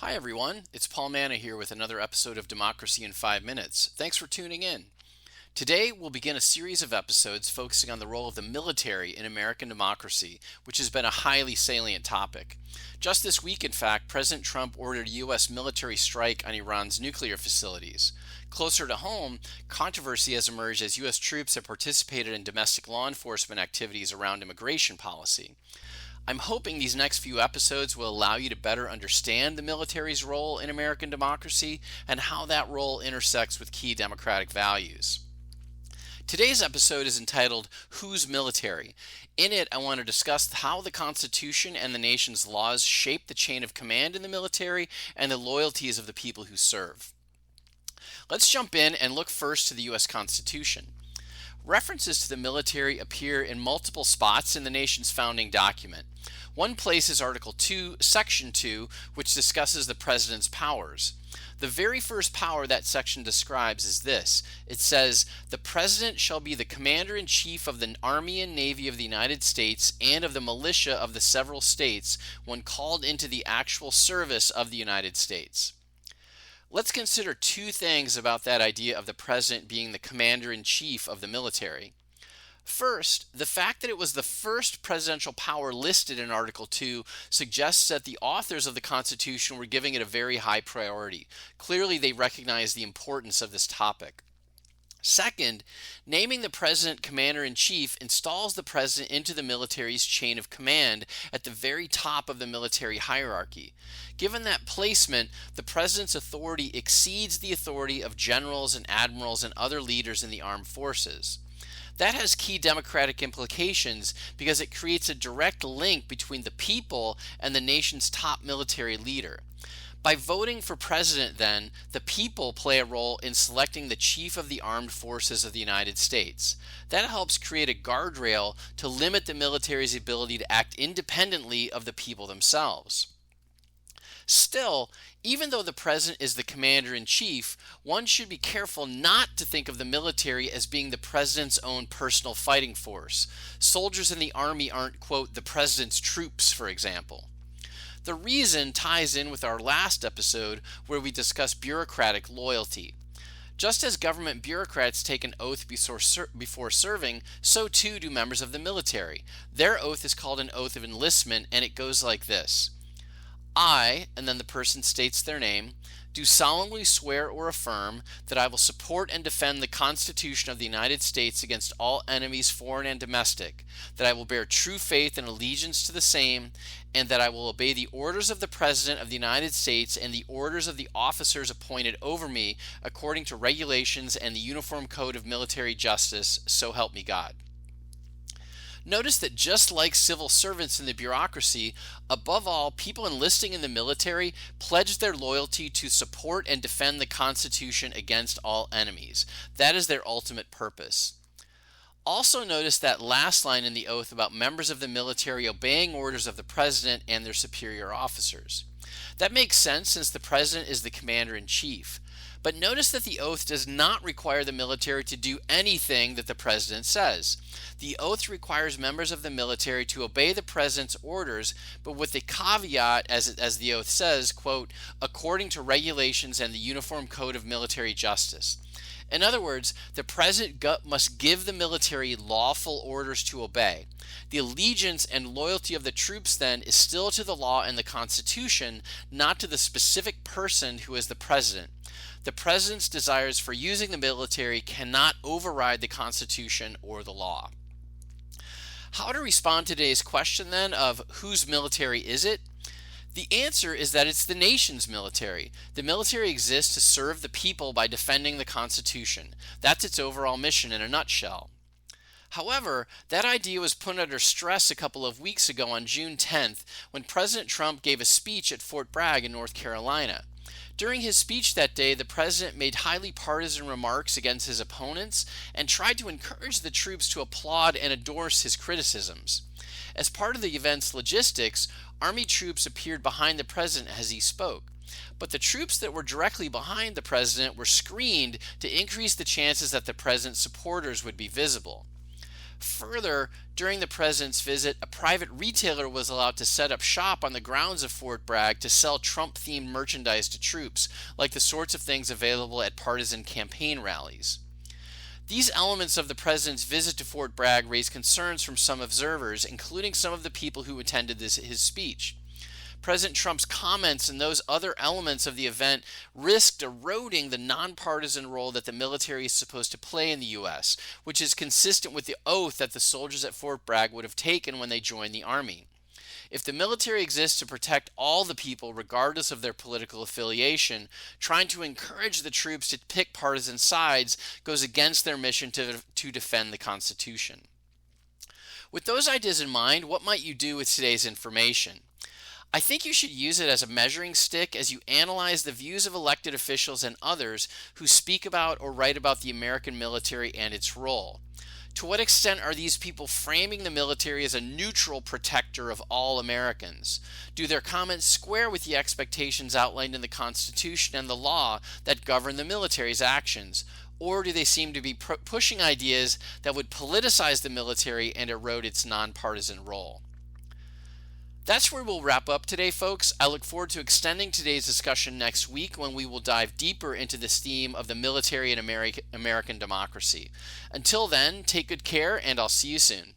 Hi, everyone. It's Paul Manna here with another episode of Democracy in 5 Minutes. Thanks for tuning in. Today, we'll begin a series of episodes focusing on the role of the military in American democracy, which has been a highly salient topic. Just this week, in fact, President Trump ordered a U.S. military strike on Iran's nuclear facilities. Closer to home, controversy has emerged as U.S. troops have participated in domestic law enforcement activities around immigration policy. I'm hoping these next few episodes will allow you to better understand the military's role in American democracy and how that role intersects with key democratic values. Today's episode is entitled Whose Military? In it, I want to discuss how the Constitution and the nation's laws shape the chain of command in the military and the loyalties of the people who serve. Let's jump in and look first to the U.S. Constitution. References to the military appear in multiple spots in the nation's founding document. One place is Article 2, Section 2, which discusses the president's powers. The very first power that section describes is this. It says, "The president shall be the commander-in-chief of the Army and Navy of the United States and of the militia of the several states when called into the actual service of the United States." Let's consider two things about that idea of the president being the commander-in-chief of the military. First, the fact that it was the first presidential power listed in Article 2 suggests that the authors of the Constitution were giving it a very high priority. Clearly, they recognized the importance of this topic. Second, naming the president commander-in-chief installs the president into the military's chain of command at the very top of the military hierarchy. Given that placement, the president's authority exceeds the authority of generals and admirals and other leaders in the armed forces. That has key democratic implications because it creates a direct link between the people and the nation's top military leader. By voting for president, then, the people play a role in selecting the chief of the armed forces of the United States. That helps create a guardrail to limit the military's ability to act independently of the people themselves. Still, even though the president is the commander-in-chief, one should be careful not to think of the military as being the president's own personal fighting force. Soldiers in the army aren't, quote, the president's troops, for example. The reason ties in with our last episode where we discussed bureaucratic loyalty. Just as government bureaucrats take an oath before serving, so too do members of the military. Their oath is called an oath of enlistment, and it goes like this. I, and then the person states their name, do solemnly swear or affirm that I will support and defend the Constitution of the United States against all enemies, foreign and domestic, that I will bear true faith and allegiance to the same, and that I will obey the orders of the President of the United States and the orders of the officers appointed over me according to regulations and the Uniform Code of Military Justice, so help me God. Notice that just like civil servants in the bureaucracy, above all, people enlisting in the military pledge their loyalty to support and defend the Constitution against all enemies. That is their ultimate purpose. Also notice that last line in the oath about members of the military obeying orders of the president and their superior officers. That makes sense since the president is the commander-in-chief. But notice that the oath does not require the military to do anything that the president says. The oath requires members of the military to obey the president's orders, but with the caveat, as the oath says, quote, according to regulations and the Uniform Code of Military Justice. In other words, the president must give the military lawful orders to obey. The allegiance and loyalty of the troops, then, is still to the law and the Constitution, not to the specific person who is the president. The president's desires for using the military cannot override the Constitution or the law. How to respond to today's question, then, of whose military is it? The answer is that it's the nation's military. The military exists to serve the people by defending the Constitution. That's its overall mission in a nutshell. However, that idea was put under stress a couple of weeks ago on June 10th when President Trump gave a speech at Fort Bragg in North Carolina. During his speech that day, the president made highly partisan remarks against his opponents and tried to encourage the troops to applaud and endorse his criticisms. As part of the event's logistics, Army troops appeared behind the president as he spoke. But the troops that were directly behind the president were screened to increase the chances that the president's supporters would be visible. Further, during the president's visit, a private retailer was allowed to set up shop on the grounds of Fort Bragg to sell Trump-themed merchandise to troops, like the sorts of things available at partisan campaign rallies. These elements of the president's visit to Fort Bragg raise concerns from some observers, including some of the people who attended his speech. President Trump's comments and those other elements of the event risked eroding the nonpartisan role that the military is supposed to play in the U.S., which is consistent with the oath that the soldiers at Fort Bragg would have taken when they joined the Army. If the military exists to protect all the people, regardless of their political affiliation, trying to encourage the troops to pick partisan sides goes against their mission to defend the Constitution. With those ideas in mind, what might you do with today's information? I think you should use it as a measuring stick as you analyze the views of elected officials and others who speak about or write about the American military and its role. To what extent are these people framing the military as a neutral protector of all Americans? Do their comments square with the expectations outlined in the Constitution and the law that govern the military's actions? Or do they seem to be pushing ideas that would politicize the military and erode its nonpartisan role? That's where we'll wrap up today, folks. I look forward to extending today's discussion next week when we will dive deeper into this theme of the military and American democracy. Until then, take good care, and I'll see you soon.